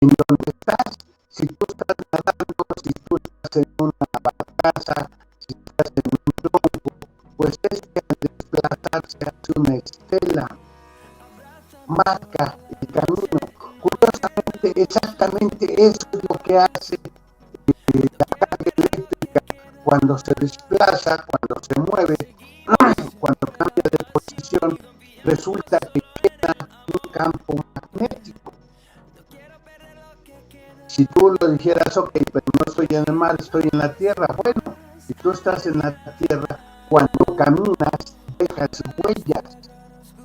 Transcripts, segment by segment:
en donde estás. Si tú estás nadando, si tú estás en una barcaza, si estás en un tronco, pues al desplazarse hace una estela, marca el camino. Curiosamente, exactamente eso es lo que hace la carga eléctrica cuando se desplaza, cuando se mueve, cuando cambia de posición, resulta que queda un campo magnético. Si tú lo dijeras, ok, pero no estoy en el mar, estoy en la tierra. Bueno, si tú estás en la tierra, cuando caminas, dejas huellas,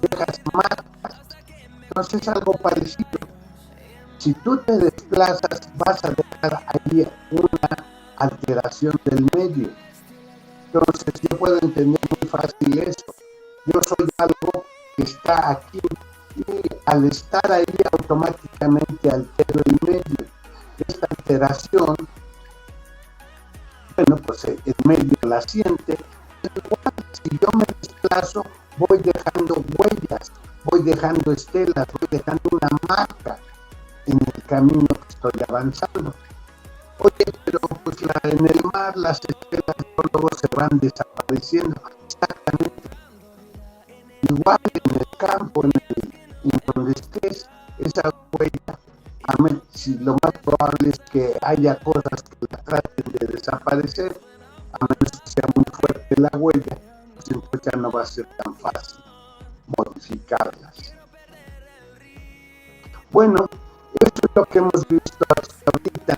dejas marcas. Entonces es algo parecido. Si tú te desplazas, vas a dejar ahí una alteración del medio. Entonces yo puedo entender muy fácil eso. Yo soy algo que está aquí y al estar ahí automáticamente altero el medio. Esta alteración, bueno, pues el medio la siente. Igual, si yo me desplazo, voy dejando huellas, voy dejando estelas, voy dejando una marca en el camino que estoy avanzando. Oye, pero pues en el mar las estelas luego se van desapareciendo. Exactamente. Igual en el campo, en donde estés, esa huella, si lo más probable es que haya cosas que la traten de desaparecer, a menos que sea muy fuerte la huella, pues entonces ya no va a ser tan fácil modificarlas. Bueno, eso es lo que hemos visto hasta ahorita.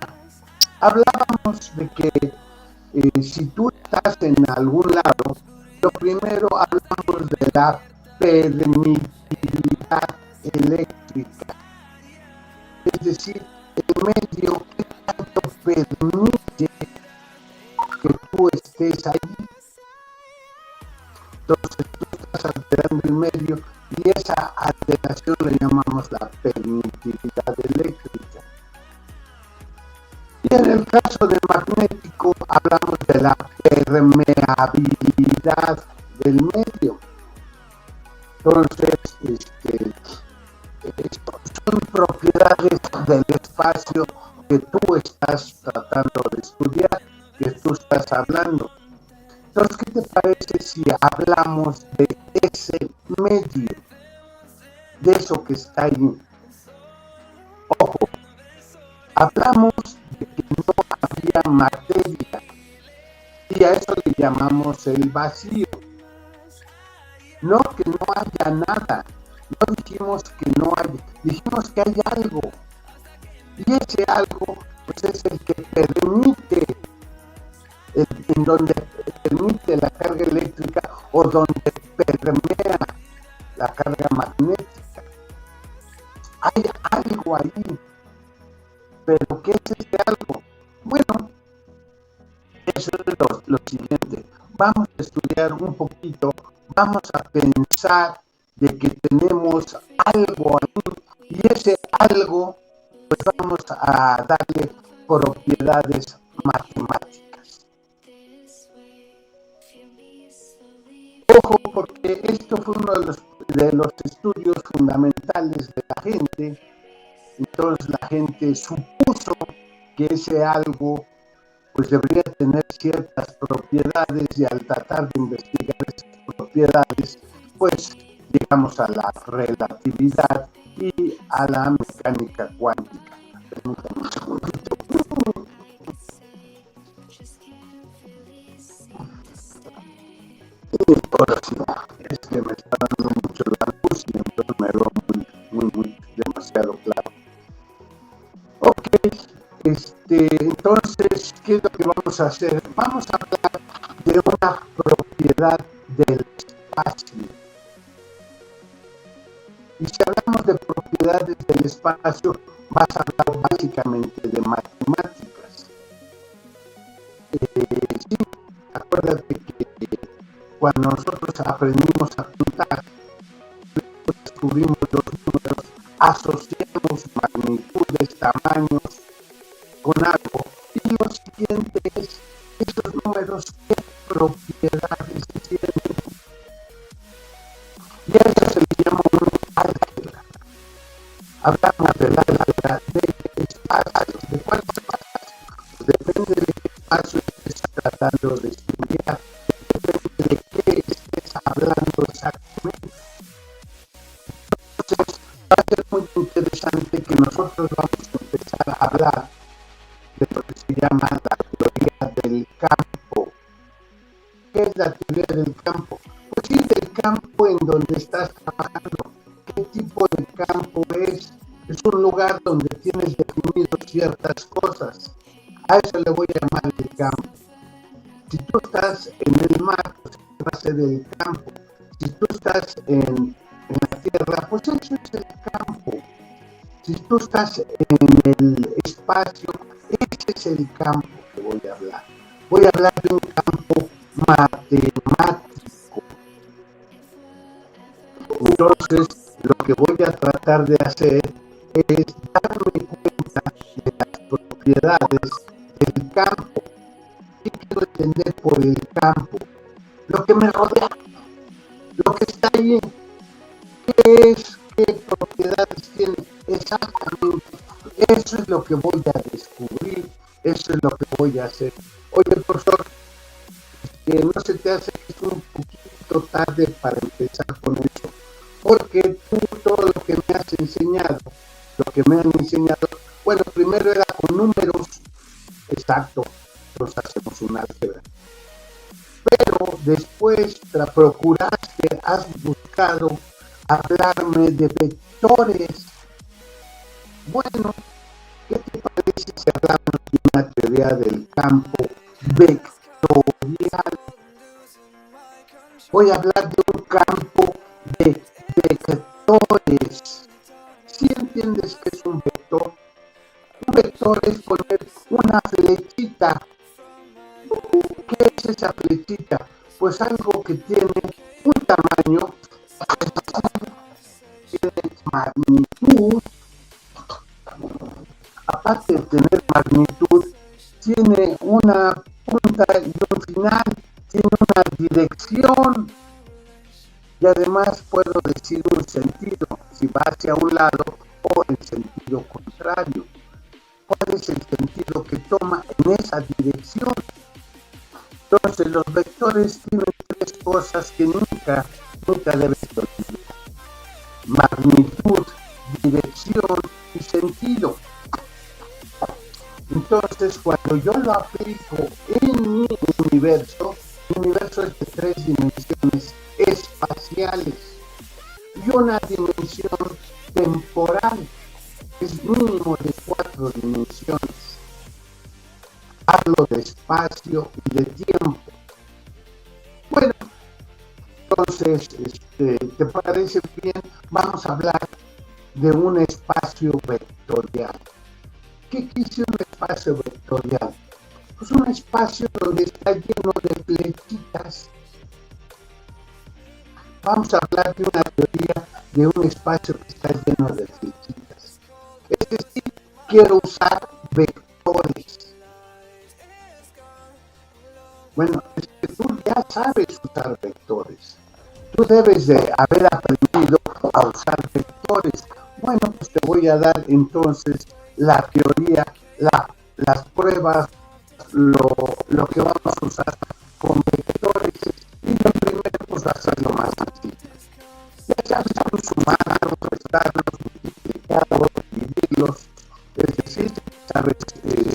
Hablábamos de que si tú estás en algún lado, lo primero hablamos de la permitividad eléctrica. Es decir, el medio que tanto permite que tú estés ahí. Entonces tú estás alterando el medio y esa alteración le llamamos la permitividad eléctrica. Y en el caso del magnético hablamos de la permeabilidad del medio. Entonces, son propiedades del espacio que tú estás tratando de estudiar, que tú estás hablando. Entonces, ¿qué te parece si hablamos de ese medio, de eso que está ahí? Ojo, hablamos de que no había materia y a eso le llamamos el vacío. No que no haya nada, no dijimos que no haya, dijimos que hay algo. Y ese algo pues es el que permite, en donde permite la carga eléctrica o donde permea la carga magnética. Hay algo ahí, pero ¿qué es ese algo? Bueno, eso es lo siguiente. Vamos a estudiar un poquito, vamos a pensar de que tenemos algo ahí y ese algo pues vamos a darle propiedades matemáticas. Ojo, porque esto fue uno de los estudios fundamentales de la gente. Entonces la gente supuso que ese algo pues debería tener ciertas propiedades y al tratar de investigar esas propiedades pues llegamos a la relatividad y a la mecánica cuántica. Permítanme un segundito. Ahora sí, es que me está dando mucho la luz y entonces me veo muy demasiado claro. Ok, entonces, ¿qué es lo que vamos a hacer? Vamos a hablar de una propiedad del espacio. Y si hablamos de propiedades del espacio, vas a hablar básicamente de matemáticas. Sí, acuérdate que cuando nosotros aprendimos a contar, descubrimos los números, asociamos magnitudes, tamaños con algo. Y lo siguiente es, esos números, ¿qué propiedades tienen? Y a eso se le llama un álgebra. Hablamos del álgebra de tratando de estudiar, de qué estés hablando exactamente. Entonces, va a ser muy interesante que nosotros vamos a empezar a hablar de lo que se llama la teoría del campo. ¿Qué es la teoría del campo? Pues sí, del campo en donde estás trabajando. ¿Qué tipo de campo es? Es un lugar donde tienes definido ciertas cosas. A eso le voy a llamar el campo. Si tú estás en el mar, pues va a ser el campo. Si tú estás en la tierra, pues eso es el campo. Si tú estás en el espacio, ese es el campo que voy a hablar. Voy a hablar de un campo matemático. Entonces, lo que voy a tratar de hacer es darme cuenta de las propiedades del campo. ¿Qué quiero entender por el campo? Lo que me rodea, lo que está ahí, ¿qué es? ¿Qué propiedades tiene? Exactamente. Eso es lo que voy a descubrir, eso es lo que voy a hacer. Oye, profesor, que no se te hace que es un poquito tarde para empezar con eso, porque tú todo lo que me has enseñado, lo que me han enseñado, bueno, primero era con números, exacto, entonces hacemos un álgebra. Pero después procuraste, has buscado hablarme de vectores. Bueno, ¿qué te parece si hablamos de una teoría del campo vectorial? Voy a hablar de un campo de vectores. ¿Sí entiendes qué es un vector? Un vector es poner una flechita. ¿Qué es esa flechita? Pues algo que tiene un tamaño, tiene magnitud, aparte de tener magnitud, tiene una punta y un final, tiene una dirección y además puedo decir un sentido, si va hacia un lado o en sentido contrario. ¿Cuál es el sentido que toma en esa dirección? Entonces los vectores tienen tres cosas que nunca debes olvidar: magnitud, dirección y sentido. Entonces, cuando yo lo aplico en mi universo es de 3 dimensiones espaciales y una dimensión temporal, es mínimo de 4 dimensiones. Hablo de espacio y de tiempo. Bueno, entonces, ¿te parece bien? Vamos a hablar de un espacio vectorial. ¿Qué quise un espacio vectorial? Pues un espacio donde está lleno de flechitas. Vamos a hablar de una teoría de un espacio que está lleno de flechitas. Es decir, quiero usar vectores. Bueno, es que tú ya sabes usar vectores. Tú debes de haber aprendido a usar vectores. Bueno, pues te voy a dar entonces la teoría, las pruebas, lo que vamos a usar con vectores. Y lo primero, pues va a ser lo más sencillo. Ya sabes cómo sumarlos, restarlos, multiplicarlos, dividirlos. Es decir, sabes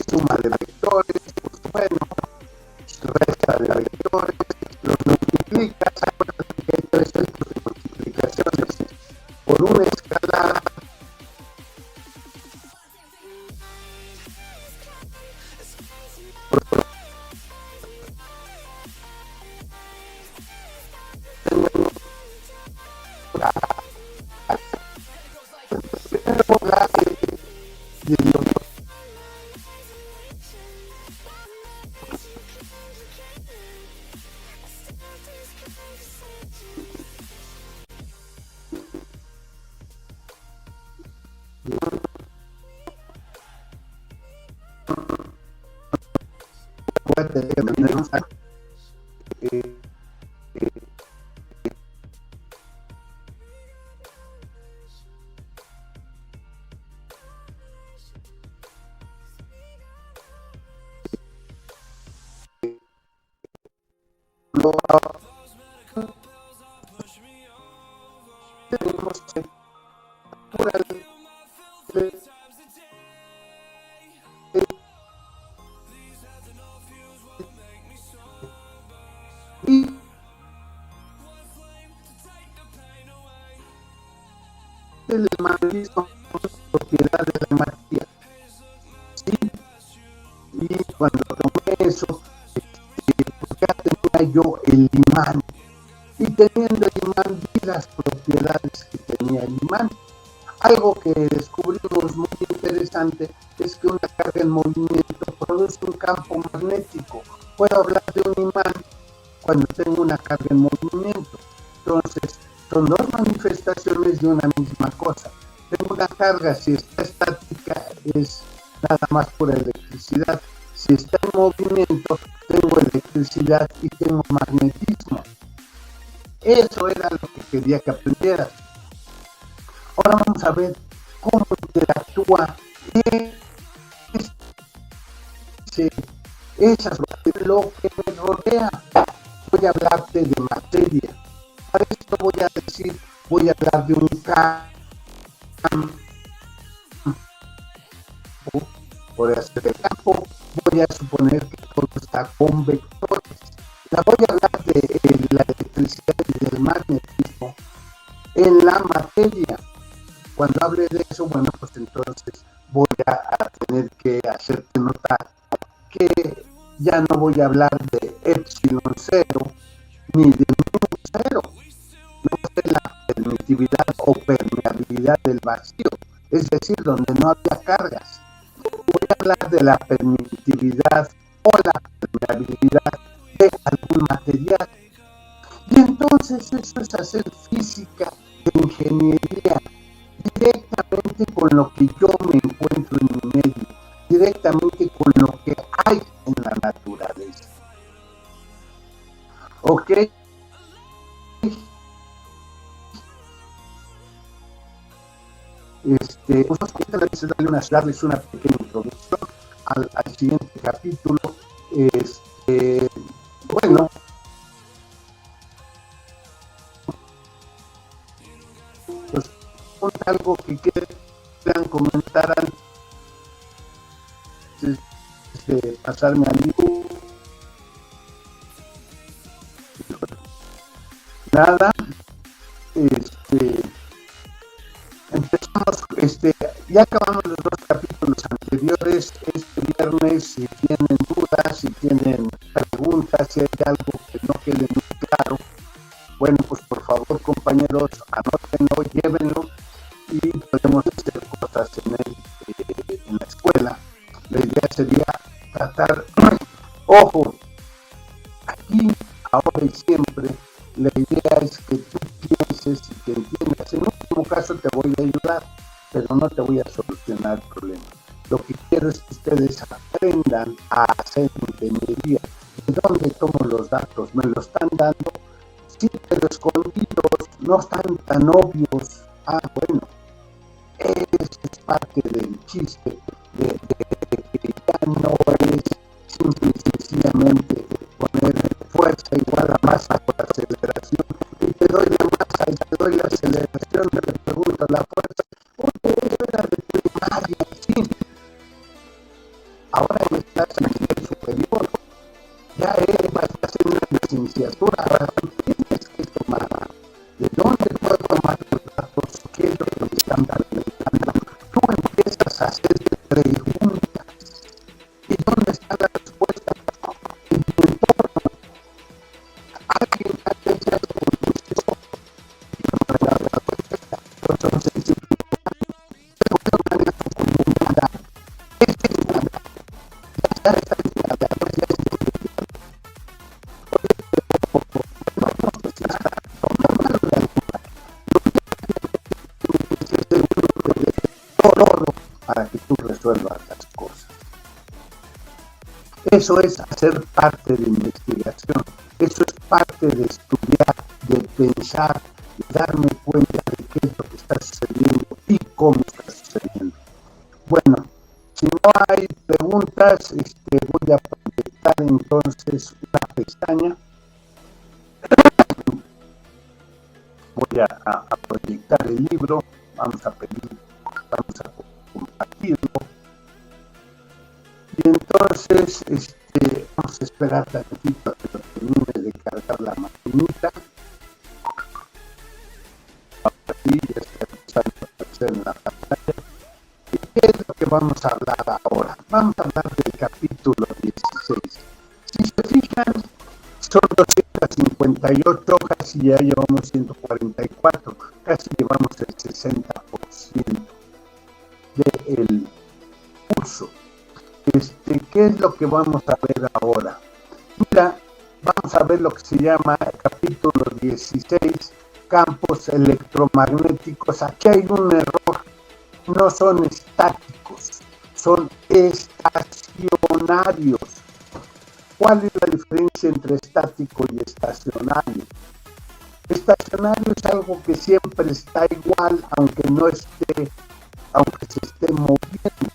suma de vectores, pues bueno, resta de vectores, los multiplicas, acuérdate que hay tres tipos de multiplicaciones por una escala. cuando tenemos que y el magnetismo propiedad de la materia, ¿sí? Y cuando tomé eso, pues ya tenía yo el imán, y teniendo el imán vi las propiedades que tenía el imán. Algo que descubrimos muy interesante es que una carga en movimiento produce un campo magnético. Puedo hablar de un imán cuando tengo una carga en movimiento. Entonces, son dos manifestaciones de una misma cosa. Tengo una carga, si está estática, es nada más pura electricidad. Si está en movimiento, tengo electricidad y tengo magnetismo. Eso era lo que quería que aprendieras. Ahora vamos a ver cómo interactúa lo que me rodea. Voy a hablarte de materia. Para esto voy a hablar de un campo. Por hacer el campo, voy a suponer que todo está con vectores. Voy a hablar de la electricidad y del magnetismo en la materia. Cuando hable de eso, bueno, pues entonces voy a tener que hacerte notar que ya no voy a hablar de epsilon cero ni de mu cero. No sé la permitividad o permeabilidad del vacío, es decir, donde no había cargas. Voy a hablar de la permitividad o la permeabilidad de algún material. Y entonces eso es hacer física de ingeniería directamente con lo que yo me encuentro en mi medio, directamente con lo que hay en la naturaleza. ¿Ok? Pues darles una pequeña introducción al siguiente capítulo. Bueno, pues algo que quieran comentar antes de pasarme al libro. Nada, empezamos, ya acabamos los dos capítulos anteriores. Este viernes, si tienen dudas, si tienen preguntas, si hay algo que no quede muy claro, bueno, pues por favor, compañeros, anótenlo, llévenlo y podemos hacer cosas en la escuela. La idea sería tratar, ojo, aquí, ahora y siempre, la idea es que tú pienses y que entiendas. En último caso te voy a ayudar, pero no te voy a solucionar el problema. Lo que quiero es que ustedes aprendan a hacer ingeniería. ¿De dónde tomo los datos? ¿Me los están dando? Sí, pero escondidos, no están tan obvios. Bueno, eso es parte del chiste, de que ya no es simple y sencillamente poner fuerza igual a masa por aceleración, y te doy la masa y te doy la aceleración, te pregunto la fuerza. Oye, eso era de primaria, sí. Ahora estás en el nivel superior, ya vas a hacer una licenciatura, ahora tienes que tomar. ¿De dónde puedo tomar los datos? ¿Qué es lo que me están dando? Tú empiezas a hacer preguntas. ¿Y dónde está la respuesta? En tu entorno. Alguien ha pensado con esto y no me ha dado la respuesta. No son sencillos. Pero que no manejo como nada. Es nada. Ya está nada. Ya es nada. Para que tú resuelvas las cosas. Eso es hacer parte de investigación, eso es parte de estudiar, de pensar, de darme cuenta de qué es lo que está sucediendo y cómo está sucediendo. Bueno, si no hay preguntas, voy a proyectar entonces una pestaña a proyectar el libro, vamos a compartirlo. Y entonces vamos a esperar tantito a que lo termine de cargar la maquinita. Ahora sí, ya está empezando a aparecer en la pantalla. ¿Y qué es lo que vamos a hablar ahora? Vamos a hablar del capítulo 16. Si se fijan, son 258 hojas y ya llevamos 144, casi llevamos el 60% del curso. ¿Qué es lo que vamos a ver ahora? Mira, vamos a ver lo que se llama el capítulo 16, campos electromagnéticos. Aquí hay un error, no son estáticos, son estacionarios. ¿Cuál es la diferencia entre estático y estacionario? Estacionario es algo que siempre está igual, aunque se esté moviendo.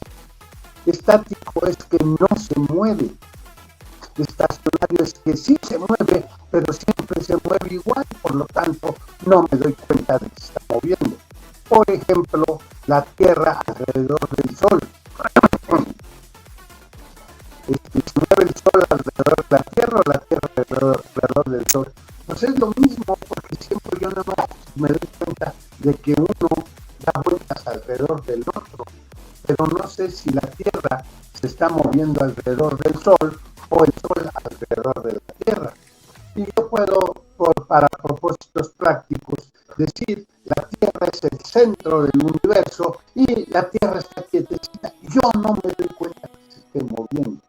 Estático es que no se mueve. Estacionario es que sí se mueve, pero siempre se mueve igual, por lo tanto no me doy cuenta de que se está moviendo. Por ejemplo, la Tierra alrededor del Sol. Se mueve el Sol alrededor de la Tierra o la Tierra alrededor del Sol. Pues es lo mismo, porque siempre yo nada más me doy cuenta de que uno da vueltas alrededor del otro, pero no sé si la Tierra se está moviendo alrededor del Sol o el Sol alrededor de la Tierra. Y yo puedo, para propósitos prácticos, decir la Tierra es el centro del universo y la Tierra está quietecita. Yo no me doy cuenta que se esté moviendo.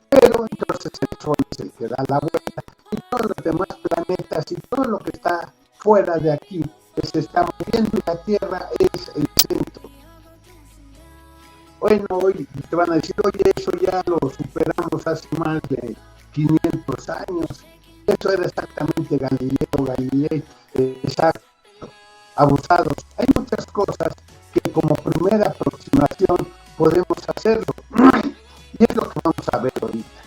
Pero entonces el Sol es el que da la vuelta y todos los demás planetas y todo lo que está fuera de aquí que se está moviendo y la Tierra es el centro. Bueno, hoy te van a decir, oye, eso ya lo superamos hace más de 500 años. Eso era exactamente Galilei, exacto, abusados. Hay muchas cosas que como primera aproximación podemos hacerlo. Y es lo que vamos a ver ahorita.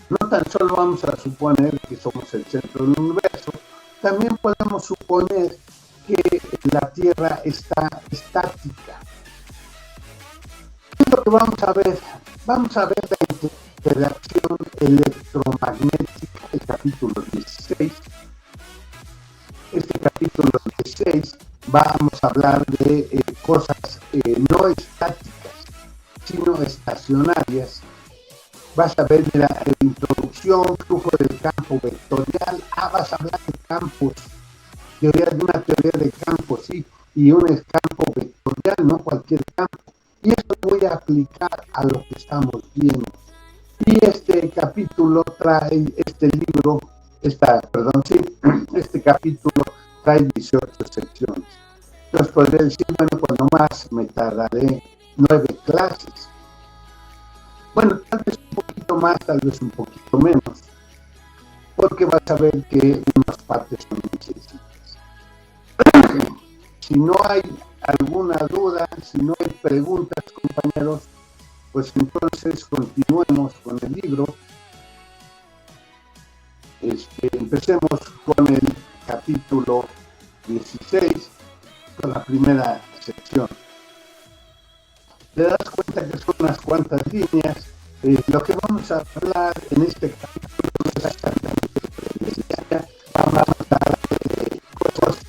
No tan solo vamos a suponer que somos el centro del universo, también podemos suponer que la Tierra está estática. ¿Qué es lo que vamos a ver? Vamos a ver la interacción electromagnética, el capítulo 16. Este capítulo 16 vamos a hablar de cosas no estáticas, sino estacionarias. Vas a ver la introducción, flujo del campo vectorial. Vas a hablar de campos, de una teoría de campos, sí, y un campo vectorial, no cualquier campo. Y esto voy a aplicar a lo que estamos viendo. Y este capítulo trae, este capítulo trae 18 secciones. Entonces podría decir, bueno, pues nomás me tardaré 9 clases. Bueno, tal vez un poquito más, tal vez un poquito menos, porque vas a ver que unas partes son muy sencillas. Si no hay alguna duda, si no hay preguntas, compañeros, pues entonces continuemos con el libro. Empecemos con el capítulo 16, con la primera sección. Te das cuenta que son unas cuantas líneas. Lo que vamos a hablar en este capítulo es exactamente vamos a hablar de cosas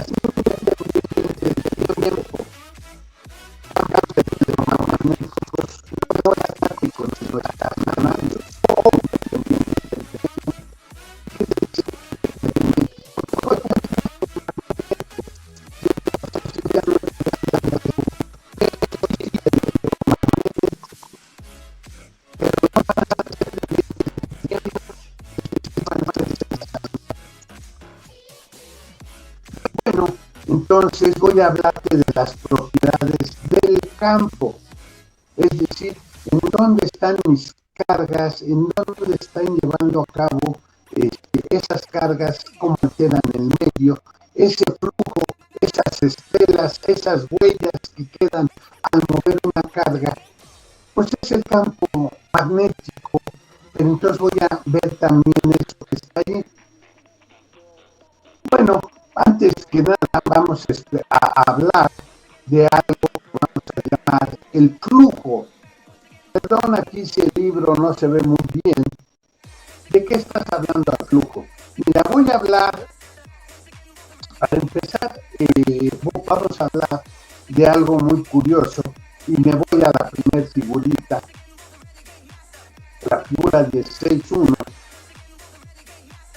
Entonces voy a hablarte de las propiedades del campo, es decir, en dónde están mis cargas, en dónde están llevando a cabo esas cargas, cómo alteran el medio, ese flujo, esas estelas, esas huellas que quedan al mover una carga, pues es el campo magnético. Pero entonces voy a ver también eso que está ahí. Bueno, Antes que nada vamos a hablar de algo que vamos a llamar el flujo. Perdón, aquí si el libro no se ve muy bien. ¿De qué estás hablando al flujo? Mira, voy a hablar, para empezar, vamos a hablar de algo muy curioso y me voy a la primera figurita, la figura 16.1.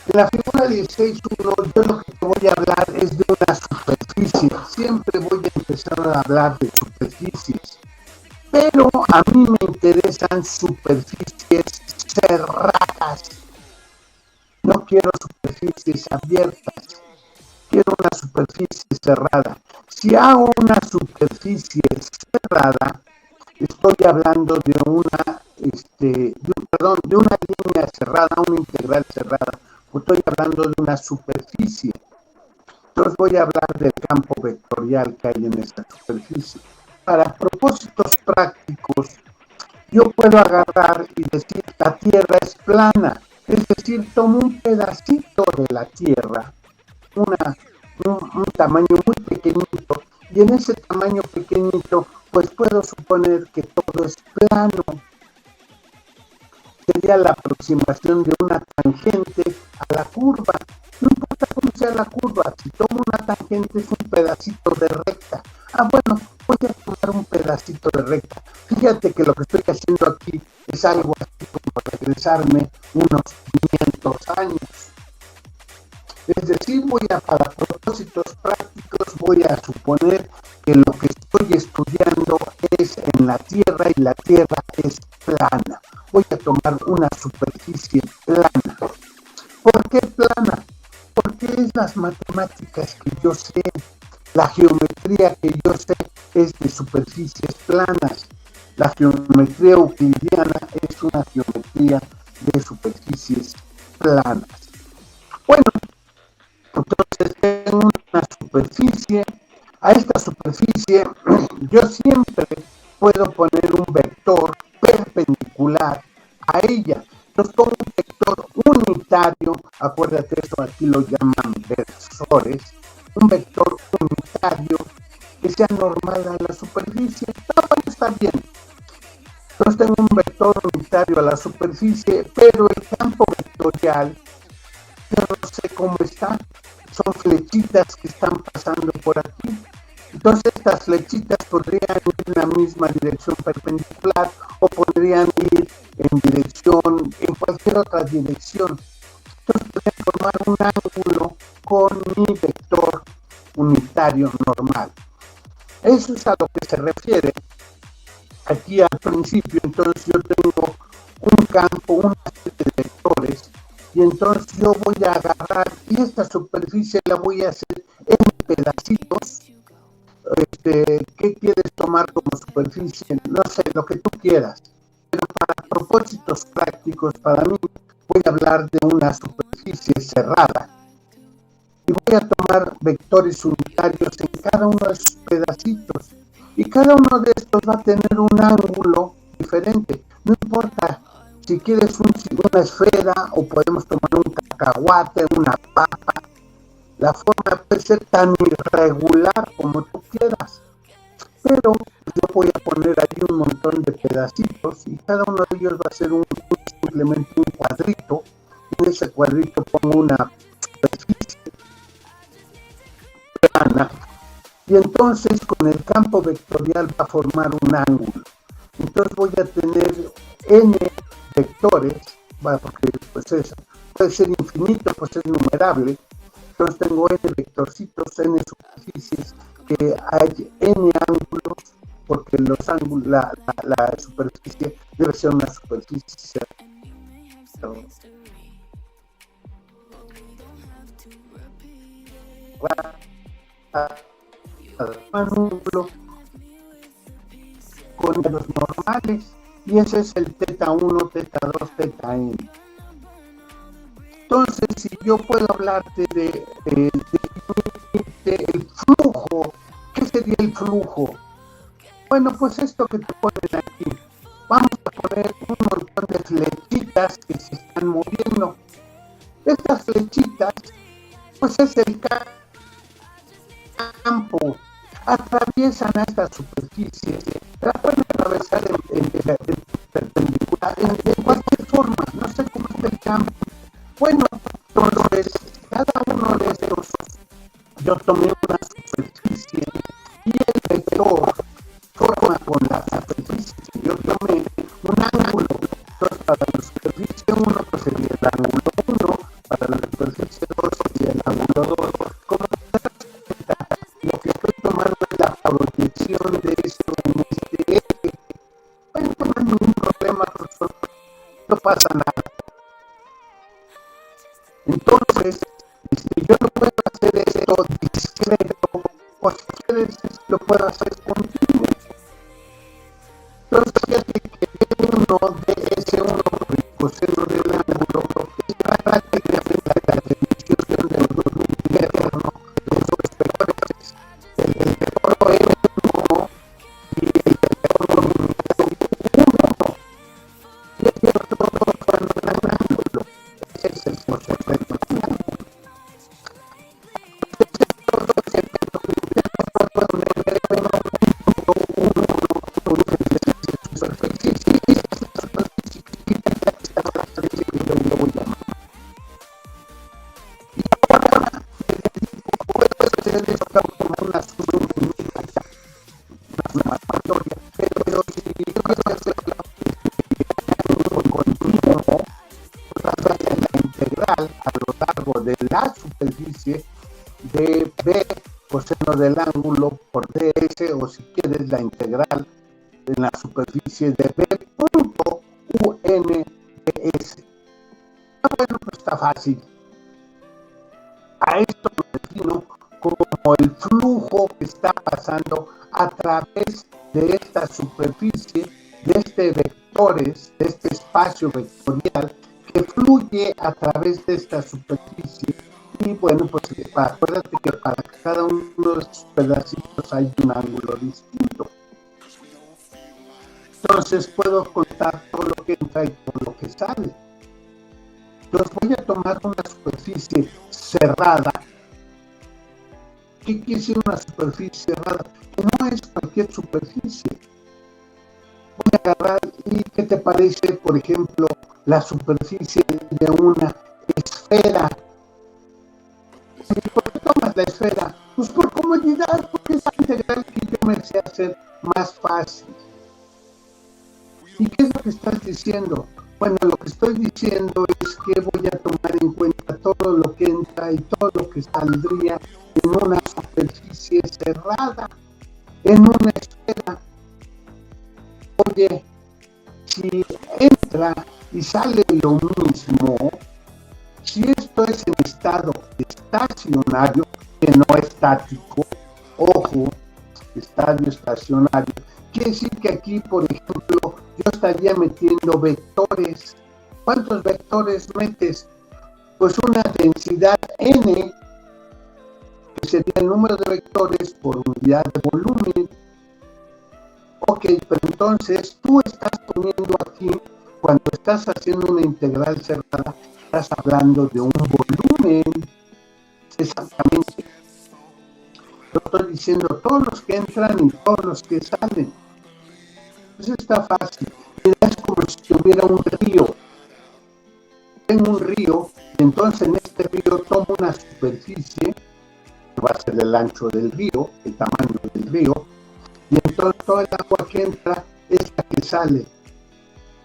En la figura 16.1 yo lo que te voy a hablar es de una superficie. Siempre voy a empezar a hablar de superficies, pero a mí me interesan superficies cerradas. No quiero superficies abiertas, quiero una superficie cerrada. Si hago una superficie cerrada, estoy hablando de una, de una línea cerrada, una integral cerrada. Estoy hablando de una superficie. Entonces voy a hablar del campo vectorial que hay en esa superficie. Para propósitos prácticos, yo puedo agarrar y decir la Tierra es plana. Es decir, tomo un pedacito de la Tierra, un tamaño muy pequeñito, y en ese tamaño pequeñito, pues puedo suponer que todo es plano. Sería la aproximación de una tangente a la curva. No importa cómo sea la curva, si tomo una tangente es un pedacito de recta. Bueno, voy a tomar un pedacito de recta. Fíjate que lo que estoy haciendo aquí es algo así como regresarme unos 500 años. Es decir, para propósitos prácticos, voy a suponer que lo que estoy estudiando es en la Tierra y la Tierra es plana. Voy a tomar una superficie plana. ¿Por qué plana? Porque es las matemáticas que yo sé, la geometría que yo sé es de superficies planas. La geometría euclidiana es una geometría de superficies planas. Bueno, entonces tengo una superficie. A esta superficie yo siempre puedo poner un vector perpendicular a ella. Entonces pongo un vector unitario, acuérdate, esto aquí lo llaman versores, un vector unitario que sea normal a la superficie. Bueno, está bien. Entonces tengo un vector unitario a la superficie, pero el campo vectorial yo no sé cómo está. Son flechitas que están pasando por aquí. Entonces estas flechitas podrían ir en la misma dirección perpendicular o podrían ir en cualquier otra dirección. Entonces podrían formar un ángulo con mi vector unitario normal. Eso es a lo que se refiere aquí al principio. Entonces yo tengo un campo, una serie de vectores, y entonces yo voy a agarrar y esta superficie la voy a hacer en pedacitos. ¿Qué quieres tomar como superficie? No sé, lo que tú quieras. Pero para propósitos prácticos, para mí, voy a hablar de una superficie cerrada. Y voy a tomar vectores unitarios en cada uno de sus pedacitos. Y cada uno de estos va a tener un ángulo diferente. No importa si quieres una esfera o podemos tomar un cacahuate, una papa. La forma puede ser tan irregular como tú quieras. Pero yo voy a poner ahí un montón de pedacitos y cada uno de ellos va a ser simplemente un cuadrito. Y en ese cuadrito pongo una superficie plana. Y entonces con el campo vectorial va a formar un ángulo. Entonces voy a tener n vectores, porque pues eso puede ser infinito, pues es numerable. Entonces tengo n vectorcitos, n superficies, que hay n ángulos, porque los ángulos, la superficie debe ser una superficie. Ángulo con los normales, y ese es el teta 1, teta 2, teta n. Entonces, si yo puedo hablarte de el flujo, ¿qué sería el flujo? Bueno, pues esto que te ponen aquí, vamos a poner un montón de flechitas que se están moviendo. Estas flechitas, pues es el campo campo, atraviesan esta superficie, la pueden atravesar en perpendicular, en cualquier forma, no sé cómo está el campo. Bueno, entonces, cada uno de estos, yo tomé una superficie y el vector forma con la superficie que yo tomé un ángulo. Entonces, para la superficie 1 pues sería el ángulo 1, para la superficie 2 sería el ángulo 2. Como te das cuenta, lo que estoy tomando es la proyección de esto en este eje. Bueno, no hay ningún problema, profesor, no pasa nada. Entonces, yo no puedo hacer esto discreto, o si quieres, lo puedo hacer continuo. Entonces, fíjate que D1 de S1 por el coseno del ángulo es prácticamente la definición del volumen interno de los vectores. El vector M1 y el vector nominal 1. Y el otro forman un ángulo. Ese es el concepto del ángulo. A lo largo de la superficie de B coseno del ángulo por ds, o si quieres la integral en la superficie de B punto UN ds. Bueno, pues está fácil. A esto lo defino como el flujo que está pasando a través de esta superficie, de este vectores, de este espacio vectorial que fluye a través de esta superficie. Y bueno, pues acuérdate que para cada uno de estos pedacitos hay un ángulo distinto. Entonces puedo contar todo lo que entra y todo lo que sale. Entonces voy a tomar una superficie cerrada. ¿Qué quiere decir una superficie cerrada? Que no es cualquier superficie. Voy a agarrar, ¿y qué te parece, por ejemplo, la superficie de una esfera? ¿Y por qué tomas la esfera? Pues por comodidad, porque es la integral que yo me sé hacer más fácil. ¿Y qué es lo que estás diciendo? Bueno, lo que estoy diciendo es que voy a tomar en cuenta todo lo que entra y todo lo que saldría en una superficie cerrada, en una esfera. Oye, si entra y sale lo mismo, si esto es en estado estacionario, que no estático, ojo, estadio estacionario, quiere decir que aquí, por ejemplo, yo estaría metiendo vectores. ¿Cuántos vectores metes? Pues una densidad n, que sería el número de vectores por unidad de volumen. Ok, pero entonces tú estás poniendo aquí, cuando estás haciendo una integral cerrada, estás hablando de un volumen. Exactamente. Yo estoy diciendo todos los que entran y todos los que salen. Eso está fácil. Es como si tuviera un río. Tengo un río, y entonces en este río tomo una superficie, que va a ser el ancho del río, el tamaño del río, y entonces toda el agua que entra es la que sale.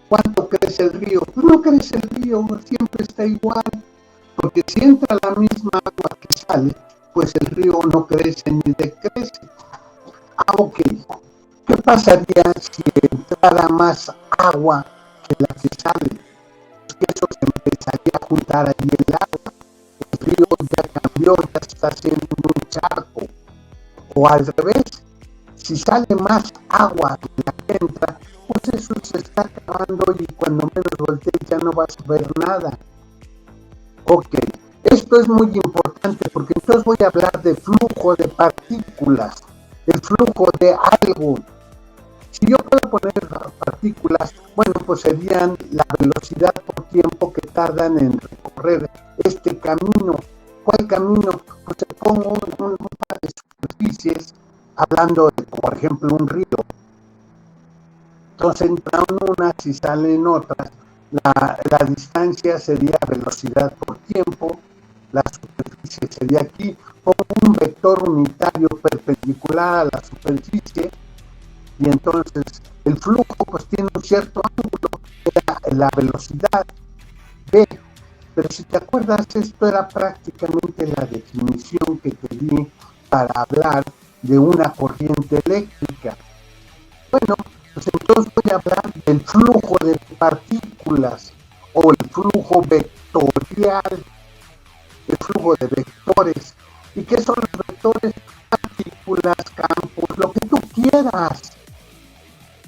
¿Cuánto crece el río? Pues no crece el río, siempre está igual, porque si entra la misma agua que sale, pues el río no crece ni decrece. Ok, ¿qué pasaría si entrara más agua que la que sale? Pues que eso se empezaría a juntar ahí el agua. El río ya cambió, ya está haciendo un charco. O al revés, si sale más agua que la que entra, pues eso se está acabando y cuando menos voltees ya no vas a ver nada. Ok, esto es muy importante porque entonces voy a hablar de flujo de partículas, el flujo de algo. Si yo puedo poner partículas, bueno, pues serían la velocidad por tiempo que tardan en recorrer este camino. ¿Cuál camino? Pues te pongo un par de superficies hablando de, por ejemplo, un río. Entonces entran unas y salen otras. La distancia sería velocidad por tiempo, la superficie sería aquí, como un vector unitario perpendicular a la superficie, y entonces el flujo pues tiene un cierto ángulo, la velocidad v. Pero si te acuerdas, esto era prácticamente la definición que te di para hablar de una corriente eléctrica. Bueno, pues entonces voy a hablar del flujo de partículas o el flujo vectorial, el flujo de vectores. ¿Y qué son los vectores? Partículas, campos, lo que tú quieras.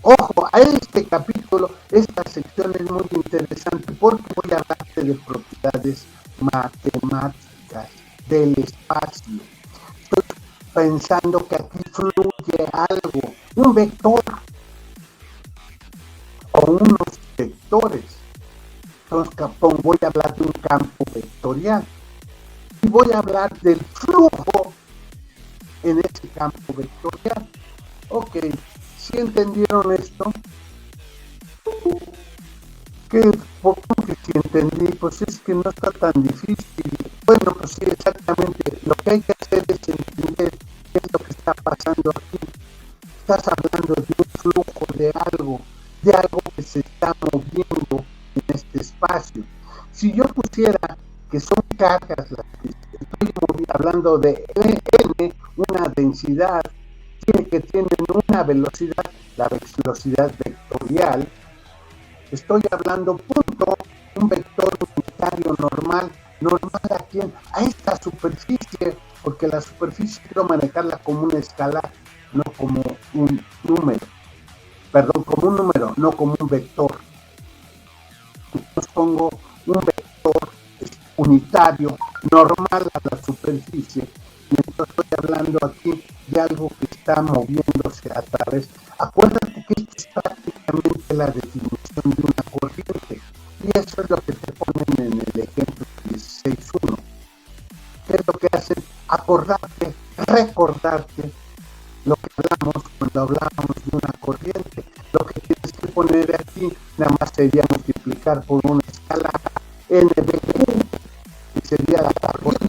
Ojo, a este capítulo, esta sección es muy interesante porque voy a hablarte de propiedades matemáticas del espacio. Estoy pensando que aquí fluye algo, un vector o unos vectores. Entonces voy a hablar de un campo vectorial y voy a hablar del flujo en ese campo vectorial. Ok, ¿sí entendieron esto? Porque si entendí, pues es que no está tan difícil. Bueno, pues sí, exactamente. Lo que hay que hacer es entender qué es lo que está pasando aquí. Estás hablando de un flujo de algo que se está moviendo en este espacio. Si yo pusiera que son cargas las que estoy hablando de n, una densidad que tienen una velocidad, la velocidad vectorial, estoy hablando un vector unitario normal a esta superficie, porque la superficie quiero manejarla como una escalar, no como un número, no como un vector. Entonces pongo un vector unitario normal a la superficie, y entonces estoy hablando aquí de algo que está moviéndose a través. Acuérdate que esto es prácticamente la definición de una corriente, y eso es lo que te ponen en el ejemplo 16.1. ¿Qué es lo que hacen? Recordarte lo que hablamos cuando hablábamos de una corriente. Lo que tienes que poner aquí nada más sería multiplicar por una escala NB, que sería la corriente.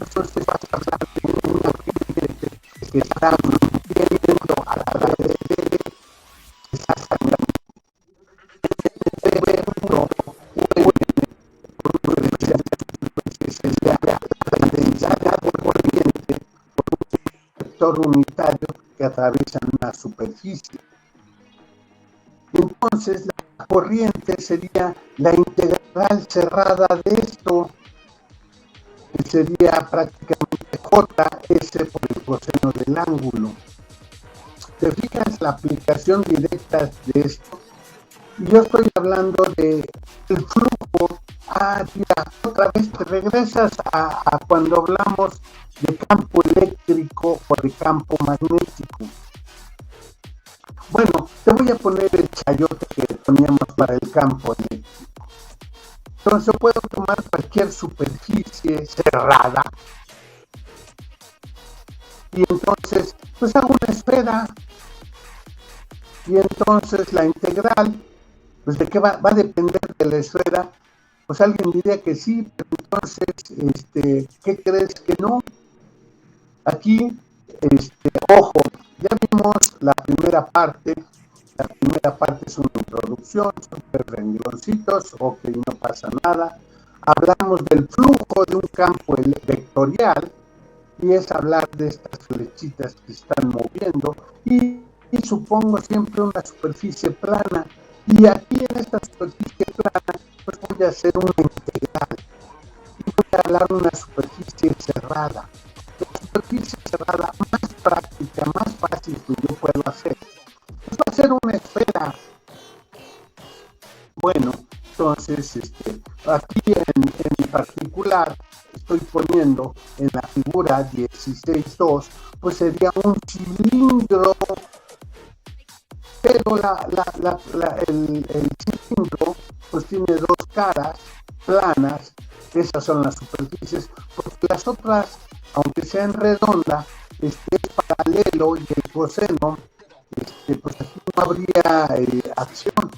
Entonces vas a hablar de una corriente que está moviendo a través de esa escala. La densidad de corriente por un vector unitario que atraviesa una superficie. Entonces la corriente sería la integral cerrada de esto, que sería prácticamente Js por el coseno del ángulo. ¿Te fijas la aplicación directa de esto? Yo estoy hablando de el flujo. Mira, otra vez te regresas a cuando hablamos de campo eléctrico o de campo magnético. Bueno, te voy a poner el chayote que poníamos para el campo eléctrico. Entonces puedo tomar cualquier superficie cerrada y entonces pues hago una esfera, y entonces la integral, pues de qué va a depender de la esfera. Pues alguien diría que sí, pero entonces, ¿qué crees que no? Aquí, ojo, ya vimos la primera parte es una introducción, son rengloncitos, ok, no pasa nada. Hablamos del flujo de un campo vectorial, y es hablar de estas flechitas que están moviendo, y supongo siempre una superficie plana, y aquí en esta superficie plana pues voy a hacer una integral, y voy a hablar de una superficie cerrada. La superficie cerrada más práctica, más fácil que yo puedo hacer, pues va a ser una esfera. Bueno, entonces aquí en particular estoy poniendo en la figura 16.2, pues sería un cilindro, pero el cilindro pues tiene dos caras planas. Esas son las superficies, porque las otras aunque sea en redonda, es paralelo y el coseno, pues aquí no habría acción.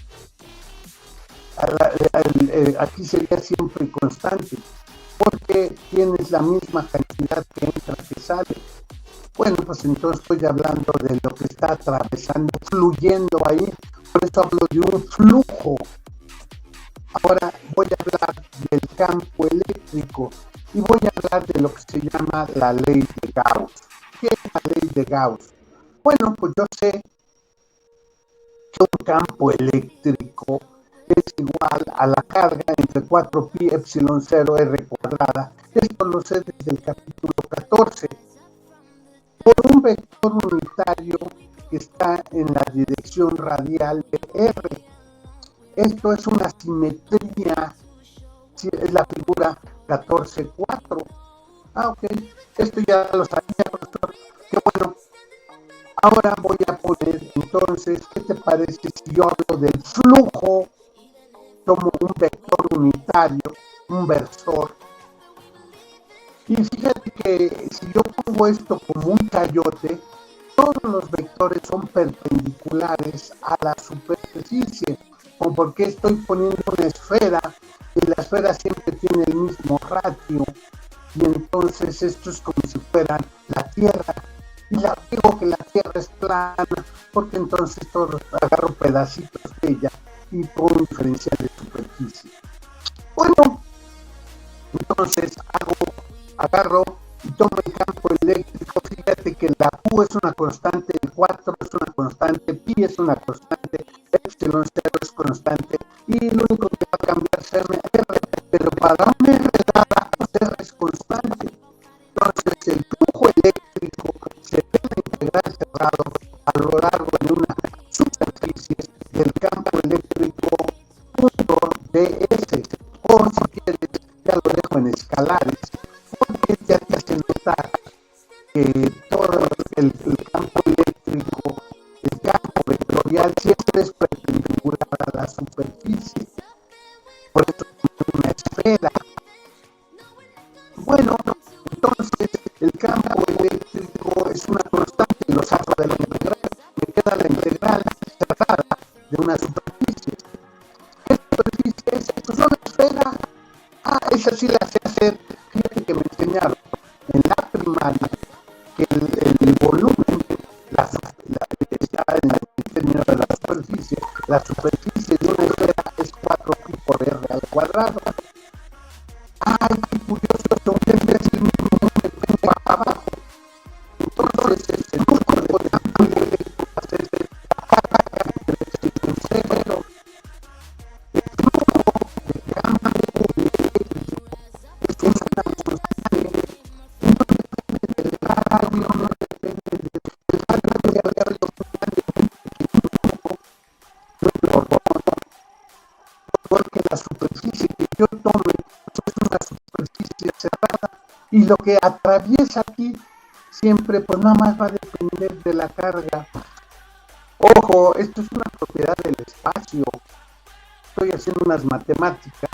Aquí sería siempre constante, porque tienes la misma cantidad que entra que sale. Bueno, pues entonces estoy hablando de lo que está atravesando, fluyendo ahí, por eso hablo de un flujo. Ahora voy a hablar del campo eléctrico y voy a hablar de lo que se llama la ley de Gauss. ¿Qué es la ley de Gauss? Bueno, pues yo sé que un campo eléctrico es igual a la carga entre 4pi epsilon 0 r cuadrada. Esto lo sé desde el capítulo 14. Por un vector unitario que está en la dirección radial de R. Esto es una simetría, es la figura 14.4. Ok, esto ya lo sabía, profesor. Qué bueno. Ahora voy a poner, entonces, ¿qué te parece si yo hablo del flujo? Tomo un vector unitario, un versor. Y fíjate que si yo pongo esto como un chayote, todos los vectores son perpendiculares a la superficie. ¿O por qué estoy poniendo una esfera? Y la esfera siempre tiene el mismo ratio. Y entonces esto es como si fuera la Tierra. Y la digo que la Tierra es plana, porque entonces agarro pedacitos de ella y pongo un diferencial de superficie. Bueno, entonces agarro y tomo el campo eléctrico. Fíjate que la Q es una constante, el 4 es una constante, pi es una constante, epsilon 0 es constante, y lo único que va a cambiar es R, pero para un R dada, R es constante. Entonces el flujo eléctrico se debe integrar cerrado a lo largo de una superficie del campo eléctrico punto ds, o si quieres, ya lo dejo en escalares, porque ya te hace notar que todo el campo eléctrico, el campo vectorial, siempre es perpendicular a la superficie. Por eso es una esfera. Bueno, entonces el campo eléctrico es una constante, lo saco de la integral, me queda la integral cerrada de una superficie. ¿Qué superficie es? Esto es una esfera. Esa sí la sé hacer. Fíjate que me enseñaron en la primaria que el volumen está en el término de la superficie de una esfera es 4pi por r al cuadrado. Ay, qué curioso, entonces es el mismo número que tengo abajo. Entonces el número de campo eléctrico va a ser la carga entre epsilon 0. El flujo de campo eléctrico es una constante, no depende del radio, no depende del radio, ya había porque la superficie que yo tome es una superficie cerrada y lo que atraviesa aquí siempre pues nada más va a depender de la carga. Ojo, esto es una propiedad del espacio. Estoy haciendo unas matemáticas.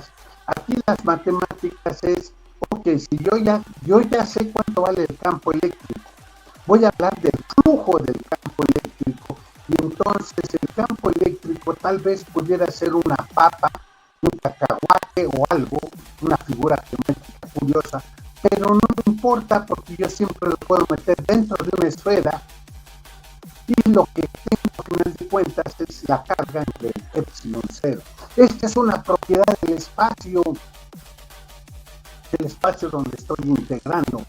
Aquí las matemáticas es, ok, si yo ya sé cuánto vale el campo eléctrico, voy a hablar del flujo del campo eléctrico y entonces el campo eléctrico tal vez pudiera ser una papa, un cacahuate o algo, una figura geométrica curiosa, pero no me importa porque yo siempre lo puedo meter dentro de una esfera y lo que tengo a final de cuentas es la carga entre el epsilon 0. Esta es una propiedad del espacio donde estoy integrando,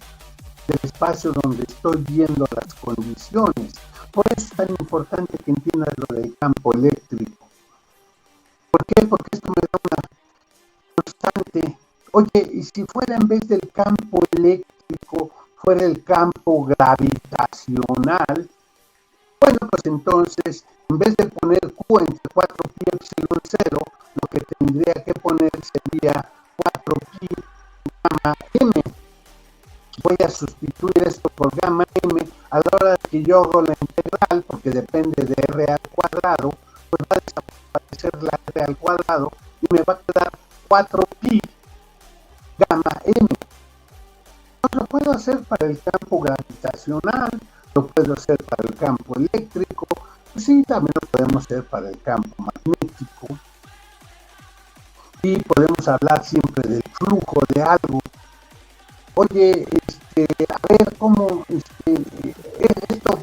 del espacio donde estoy viendo las condiciones. Por eso es tan importante que entiendas lo del campo eléctrico. ¿Por qué? Porque esto me da una constante. Oye, y si fuera en vez del campo eléctrico, fuera el campo gravitacional, bueno, pues entonces, en vez de poner Q entre 4pi epsilon 0, lo que tendría que poner sería 4pi gamma m. Voy a sustituir esto por gamma m. A la hora de que yo hago la integral, porque depende de r al cuadrado, pues va a desaparecer la r al cuadrado y me va a quedar 4pi gamma m. No lo puedo hacer para el campo gravitacional, lo puedo hacer para el campo eléctrico, pues sí, también lo podemos hacer para el campo magnético. Y podemos hablar siempre del flujo de algo. Oye, a ver cómo, esto,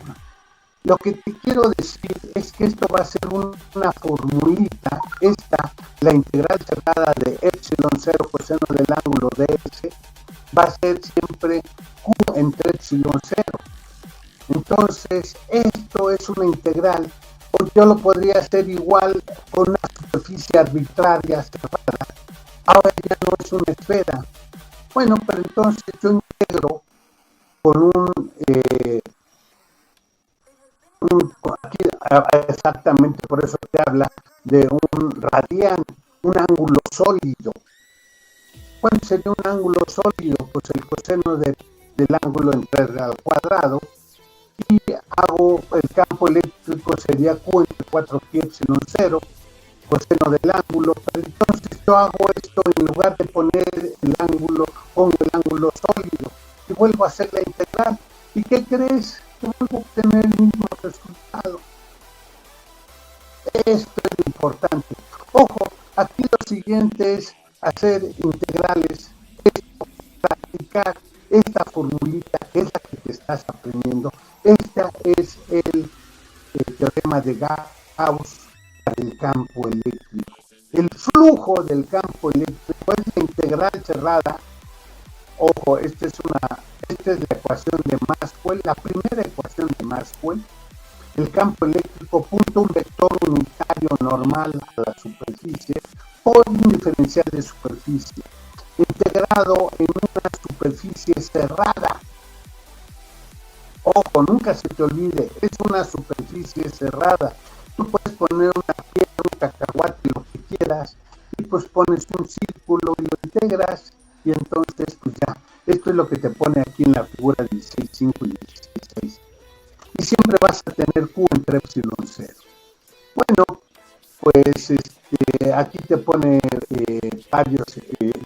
lo que te quiero decir es que esto va a ser una formulita, la integral cerrada de epsilon 0 coseno del ángulo ds, va a ser siempre q entre epsilon 0. Entonces, esto es una integral, o yo lo podría hacer igual con una superficie arbitraria cerrada. Ahora ya no es una esfera. Bueno, pero entonces yo integro con aquí exactamente por eso te habla de un radián, un ángulo sólido. ¿Cuál sería un ángulo sólido? Pues el coseno del ángulo entre r al cuadrado, y hago el campo eléctrico sería q entre 4pi epsilon 0, coseno del ángulo, pero entonces yo hago esto en lugar de poner el ángulo, pongo el ángulo sólido y vuelvo a hacer la integral. ¿Y qué crees? Que vuelvo a obtener el mismo resultado. Esto es lo importante. Ojo, aquí lo siguiente es hacer integrales, practicar esta formulita, que es la que te estás aprendiendo. Esta es el teorema de Gauss para el campo eléctrico. El flujo del campo eléctrico es la integral cerrada. Ojo, esta es la ecuación de Maxwell, la primera ecuación de Maxwell. El campo eléctrico punto un vector unitario normal a la superficie por un diferencial de superficie integrado en una superficie cerrada. Ojo, nunca se te olvide, es una superficie cerrada. Tú puedes poner una piedra, un cacahuate, lo que quieras, y pues pones un círculo y lo integras, y entonces pues ya, esto es lo que te pone aquí en la figura 16.5 y 16.6. Y siempre vas a tener q entre epsilon 0. Bueno, pues aquí te pone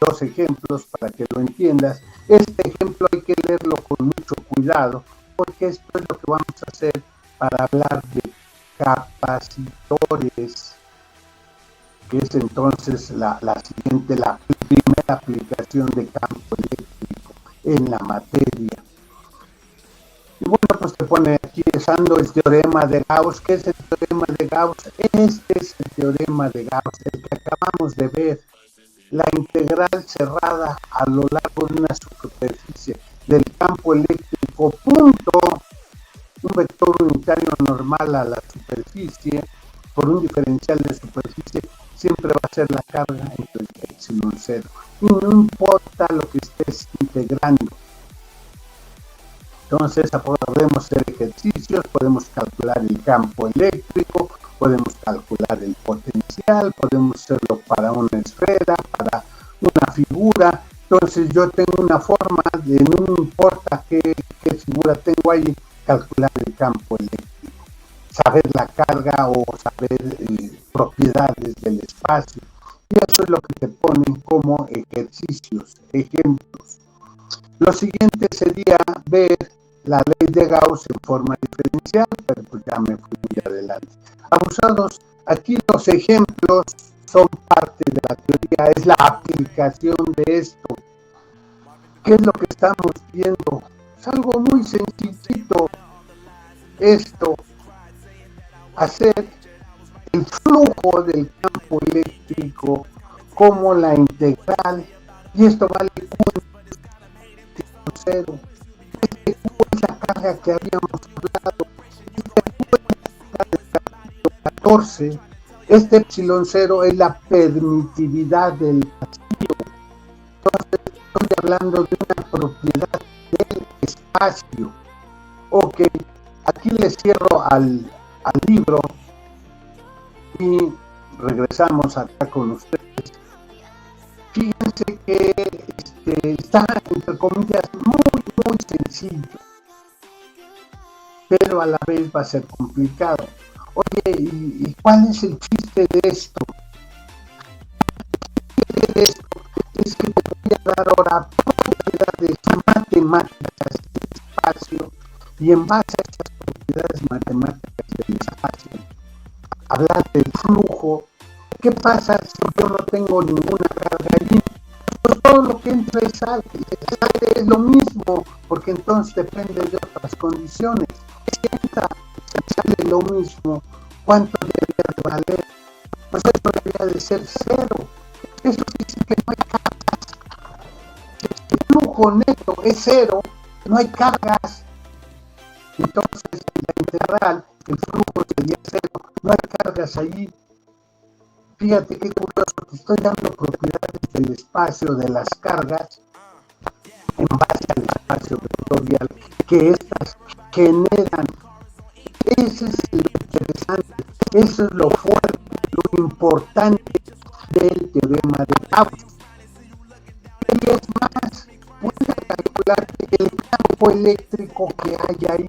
dos ejemplos para que lo entiendas. Este ejemplo hay que leerlo con mucho cuidado, porque esto es lo que vamos a hacer para hablar de capacitores, que es entonces la primera aplicación de campo eléctrico en la materia. Y bueno, pues te pone aquí usando el teorema de Gauss. ¿Qué es el teorema de Gauss? Este es el teorema de Gauss, el que acabamos de ver. La integral cerrada a lo largo de una superficie del campo eléctrico, punto, un vector unitario normal a la superficie, por un diferencial de superficie, siempre va a ser la carga entre el epsilon 0. Y no importa lo que estés integrando. Entonces podemos hacer ejercicios, podemos calcular el campo eléctrico, podemos calcular el potencial, podemos hacerlo para una esfera, para una figura. Entonces yo tengo una forma de, no importa qué figura tengo ahí, calcular el campo eléctrico, saber la carga o saber propiedades del espacio. Y eso es lo que te ponen como ejercicios, ejemplos. Lo siguiente sería ver la ley de Gauss en forma diferencial, pero pues ya me fui muy adelante. Abusados, aquí los ejemplos son parte de la teoría, es la aplicación de esto. ¿Qué es lo que estamos viendo? Es algo muy sencillito esto, hacer el flujo del campo eléctrico como la integral, y esto vale Q en 0. Este Q es la carga que habíamos hablado, este Q es la carga del capítulo 14, este epsilon 0 es la permitividad del vacío. Entonces estoy hablando de una propiedad del espacio. Ok, aquí le cierro al libro y regresamos acá con ustedes. Fíjense que está, entre comillas, muy sencillo, pero a la vez va a ser complicado. Oye, ¿y cuál es el chiste de esto? El chiste de esto es que te voy a dar ahora propiedades matemáticas espacio, y en base a estas propiedades matemáticas del espacio, hablar del flujo. ¿Qué pasa si yo no tengo ninguna carga allí? Pues todo lo que entra y sale es lo mismo, porque entonces depende de otras condiciones. Si entra y sale lo mismo, ¿cuánto debería de valer? Pues eso debería de ser cero. Eso dice que no hay cargas. Si el flujo neto es cero, no hay cargas. Entonces, en la integral, el flujo sería cero, no hay cargas allí. Fíjate qué curioso, te estoy dando propiedades del espacio de las cargas en base al espacio vectorial que estas generan. Eso es lo interesante, eso es lo fuerte, lo importante del teorema de Gauss. Y es más, puedo calcular el campo eléctrico que hay ahí.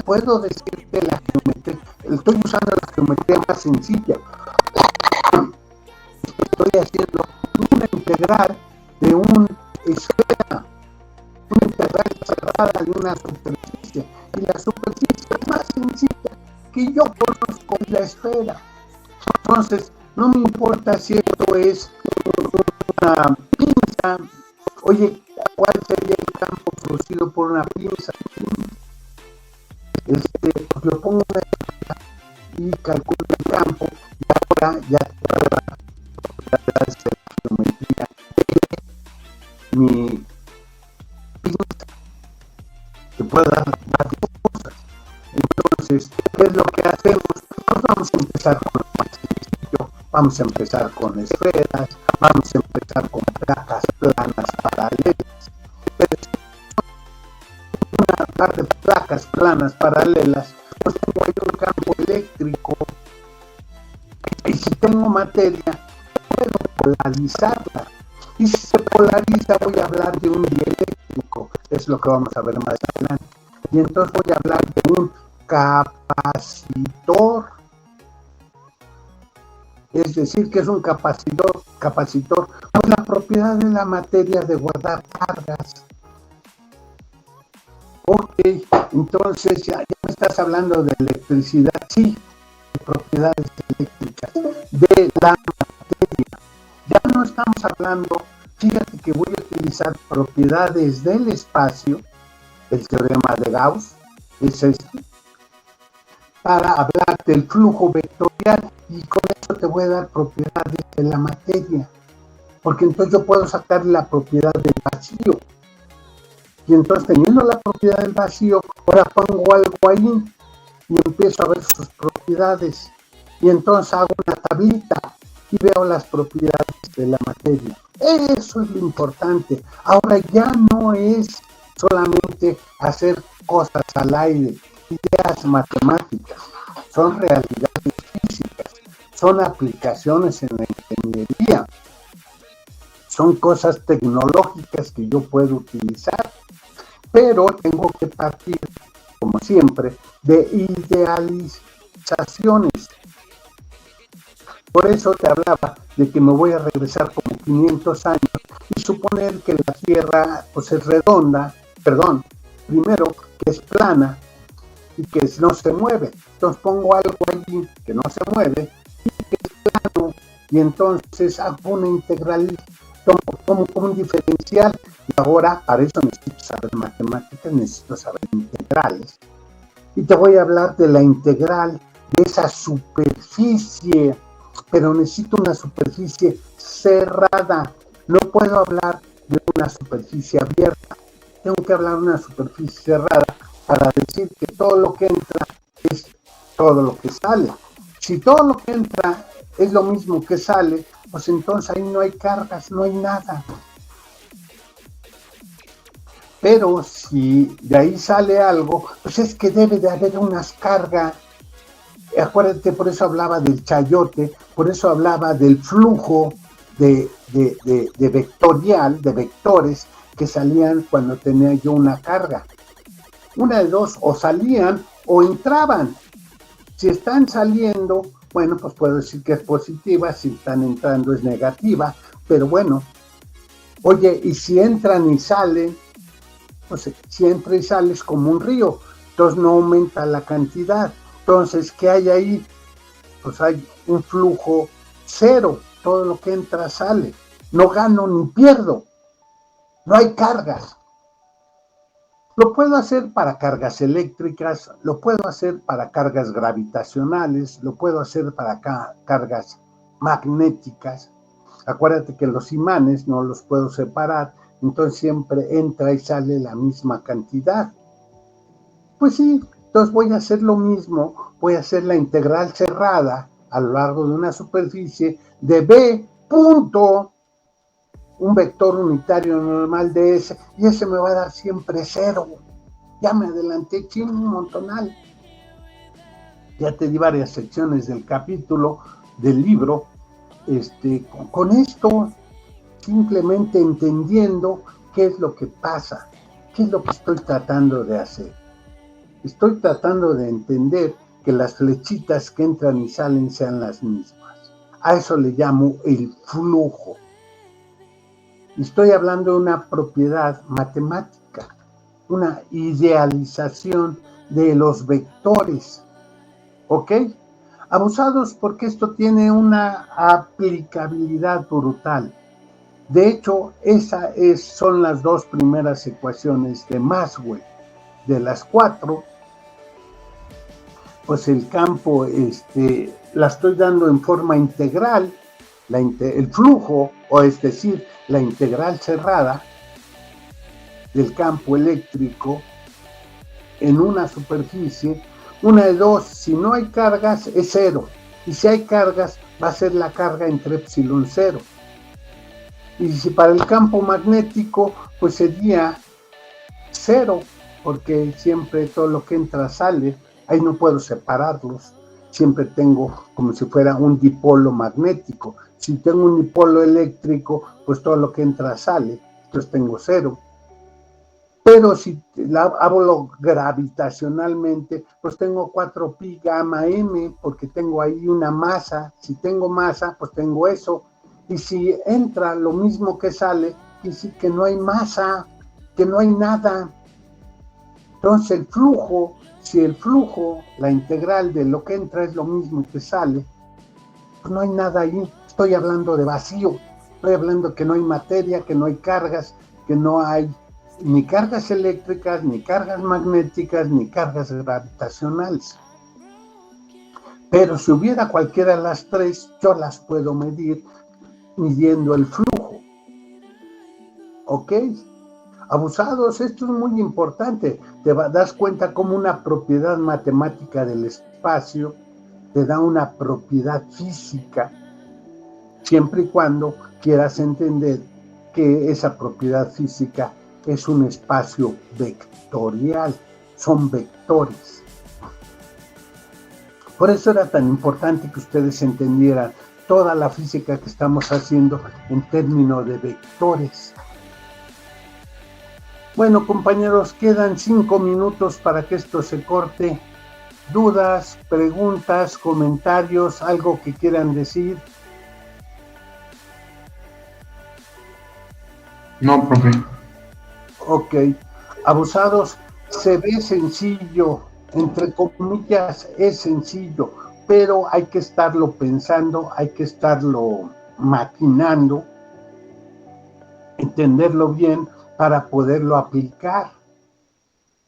Puedo decirte la geometría, estoy usando la geometría más sencilla. Estoy haciendo una integral de una esfera, una integral cerrada de una superficie, y la superficie más sencilla que yo conozco es la esfera. Entonces, no me importa si esto es una pinza. Oye, ¿cuál sería el campo producido por una pinza? Pues lo pongo en la esfera y calculo el campo, y ahora ya puedo dar geometría de mi pinza, que puedo dar varias cosas. Entonces, ¿qué es lo que hacemos? Pues vamos a empezar con lo más sencillo, vamos a empezar con esferas, vamos a empezar con placas planas paralelas. Una par de placas planas paralelas, pues tengo ahí un campo eléctrico, y si tengo materia, puedo polarizarla. Y si se polariza, voy a hablar de un dieléctrico, es lo que vamos a ver más adelante. Y entonces voy a hablar de un capacitor. Es decir, que es un capacitor, pues la propiedad de la materia de guardar cargas. Ok, entonces ya me estás hablando de electricidad, sí, de propiedades eléctricas, de la materia. Ya no estamos hablando, fíjate que voy a utilizar propiedades del espacio, el teorema de Gauss, es este, para hablar del flujo vectorial, y con eso te voy a dar propiedades de la materia, porque entonces yo puedo sacar la propiedad del vacío. Y entonces, teniendo la propiedad del vacío, ahora pongo algo ahí y empiezo a ver sus propiedades. Y entonces hago una tablita y veo las propiedades de la materia. Eso es lo importante. Ahora ya no es solamente hacer cosas al aire, ideas matemáticas. Son realidades físicas, son aplicaciones en la ingeniería, son cosas tecnológicas que yo puedo utilizar. Pero tengo que partir, como siempre, de idealizaciones. Por eso te hablaba de que me voy a regresar como 500 años y suponer que la Tierra pues es redonda, primero que es plana y que no se mueve. Entonces pongo algo allí que no se mueve y que es plano, y entonces hago una integral, tomo un diferencial. Y ahora, para eso necesito saber matemáticas, necesito saber integrales. Y te voy a hablar de la integral de esa superficie, pero necesito una superficie cerrada. No puedo hablar de una superficie abierta. Tengo que hablar de una superficie cerrada para decir que todo lo que entra es todo lo que sale. Si todo lo que entra es lo mismo que sale, pues entonces ahí no hay cargas, no hay nada. Pero si de ahí sale algo, pues es que debe de haber unas cargas. Acuérdate, por eso hablaba del chayote, por eso hablaba del flujo de vectorial, de vectores que salían cuando tenía yo una carga. Una de dos, o salían o entraban. Si están saliendo, bueno, pues puedo decir que es positiva, si están entrando es negativa, pero bueno, oye, y si entran y salen, pues si entra y sale es como un río, entonces no aumenta la cantidad. Entonces, ¿qué hay ahí? Pues hay un flujo cero, todo lo que entra sale, no gano ni pierdo, no hay cargas. Lo puedo hacer para cargas eléctricas, lo puedo hacer para cargas gravitacionales, lo puedo hacer para cargas magnéticas. Acuérdate que los imanes no los puedo separar, entonces siempre entra y sale la misma cantidad. Pues sí, entonces voy a hacer lo mismo, voy a hacer la integral cerrada a lo largo de una superficie de B punto, un vector unitario normal de S, y ese me va a dar siempre 0. Ya me adelanté, un montonal. Ya te di varias secciones del capítulo, del libro, con esto, simplemente entendiendo qué es lo que pasa, qué es lo que estoy tratando de hacer. Estoy tratando de entender que las flechitas que entran y salen sean las mismas. A eso le llamo el flujo. Estoy hablando de una propiedad matemática, una idealización de los vectores. ¿Ok? Abusados porque esto tiene una aplicabilidad brutal. De hecho, son las dos primeras ecuaciones de Maxwell. De las 4, pues el campo la estoy dando en forma integral, el flujo, o es decir, la integral cerrada del campo eléctrico en una superficie. Una de dos, si no hay cargas es 0, y si hay cargas va a ser la carga entre epsilon 0. Y si para el campo magnético, pues sería 0, porque siempre todo lo que entra sale, ahí no puedo separarlos, siempre tengo como si fuera un dipolo magnético. Si tengo un dipolo eléctrico, pues todo lo que entra sale, entonces tengo 0. Pero si hablo gravitacionalmente, pues tengo 4pi gamma m, porque tengo ahí una masa. Si tengo masa, pues tengo eso. Y si entra lo mismo que sale, quiere decir que no hay masa, que no hay nada. Entonces el flujo, si el flujo, la integral de lo que entra es lo mismo que sale, pues no hay nada ahí. Estoy hablando de vacío, estoy hablando que no hay materia, que no hay cargas, que no hay ni cargas eléctricas, ni cargas magnéticas, ni cargas gravitacionales. Pero si hubiera cualquiera de las tres, yo las puedo medir midiendo el flujo. ¿Ok? Abusados, esto es muy importante. Te das cuenta cómo una propiedad matemática del espacio te da una propiedad física, siempre y cuando quieras entender que esa propiedad física es un espacio vectorial, son vectores. Por eso era tan importante que ustedes entendieran toda la física que estamos haciendo en términos de vectores. Bueno, compañeros, quedan 5 minutos para que esto se corte. ¿Dudas, preguntas, comentarios, algo que quieran decir? No, profe. Ok. Abusados, se ve sencillo, entre comillas es sencillo, pero hay que estarlo pensando, hay que estarlo maquinando, entenderlo bien para poderlo aplicar.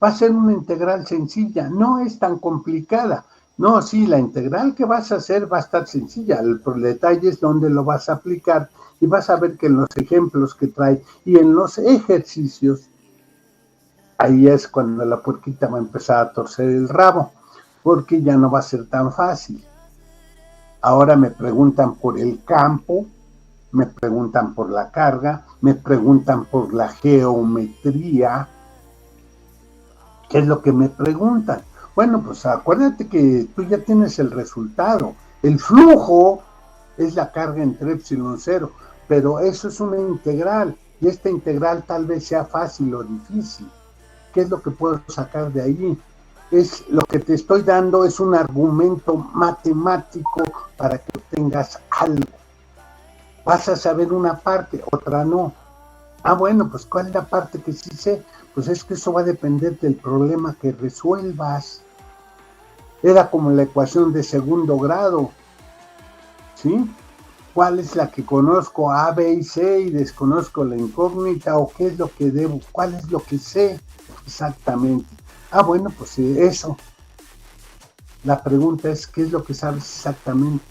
Va a ser una integral sencilla, no es tan complicada. No, sí, la integral que vas a hacer va a estar sencilla, el detalle es dónde lo vas a aplicar, y vas a ver que en los ejemplos que trae y en los ejercicios, ahí es cuando la puerquita va a empezar a torcer el rabo, porque ya no va a ser tan fácil. Ahora me preguntan por el campo, me preguntan por la carga, me preguntan por la geometría. ¿Qué es lo que me preguntan? Bueno, pues acuérdate que tú ya tienes el resultado. El flujo es la carga entre epsilon 0, pero eso es una integral, y esta integral tal vez sea fácil o difícil. ¿Qué es lo que puedo sacar de ahí? Es lo que te estoy dando, es un argumento matemático para que obtengas algo. Vas a saber una parte, otra no. Ah, bueno, pues ¿cuál es la parte que sí sé? Pues es que eso va a depender del problema que resuelvas. Era como la ecuación de segundo grado, ¿sí? ¿Cuál es la que conozco? A, B y C y desconozco la incógnita, o qué es lo que debo, cuál es lo que sé exactamente. Ah, bueno, pues eso. La pregunta es, ¿qué es lo que sabes exactamente?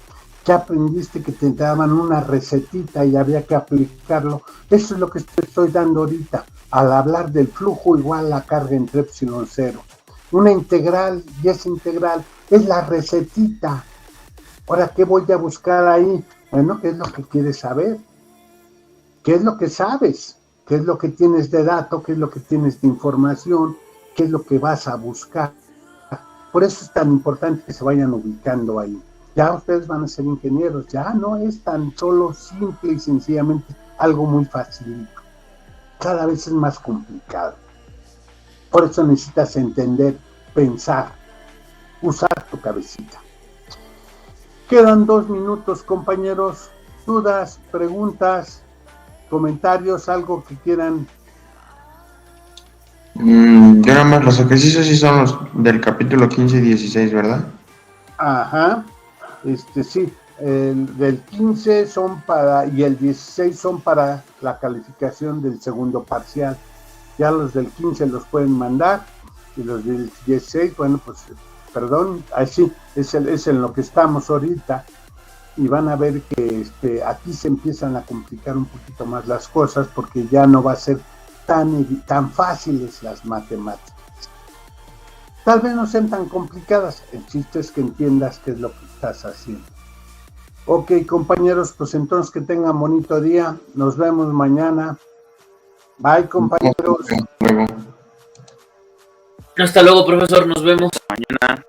¿Qué aprendiste que te daban una recetita y había que aplicarlo? Eso es lo que te estoy dando ahorita, al hablar del flujo igual a la carga entre epsilon cero. Una integral, y esa integral es la recetita. Ahora, ¿qué voy a buscar ahí? Bueno, ¿qué es lo que quieres saber? ¿Qué es lo que sabes? ¿Qué es lo que tienes de dato? ¿Qué es lo que tienes de información? ¿Qué es lo que vas a buscar? Por eso es tan importante que se vayan ubicando ahí. Ya ustedes van a ser ingenieros, ya no es tan solo simple y sencillamente algo muy facilito. Cada vez es más complicado. Por eso necesitas entender, pensar, usar tu cabecita. Quedan 2 minutos, compañeros. Dudas, preguntas, comentarios, algo que quieran. Ya nada más los ejercicios sí son los del capítulo 15 y 16, ¿verdad? Ajá, sí, el del 15 son para, y el 16 son para la calificación del segundo parcial. Ya los del 15 los pueden mandar, y los del 16, bueno, pues, perdón, así, es en lo que estamos ahorita, y van a ver que aquí se empiezan a complicar un poquito más las cosas, porque ya no va a ser tan fáciles las matemáticas. Tal vez no sean tan complicadas, el chiste es que entiendas qué es lo que estás haciendo. Ok, compañeros, pues entonces que tengan bonito día, nos vemos mañana. Bye, compañeros. Luego. Hasta luego, profesor, nos vemos mañana.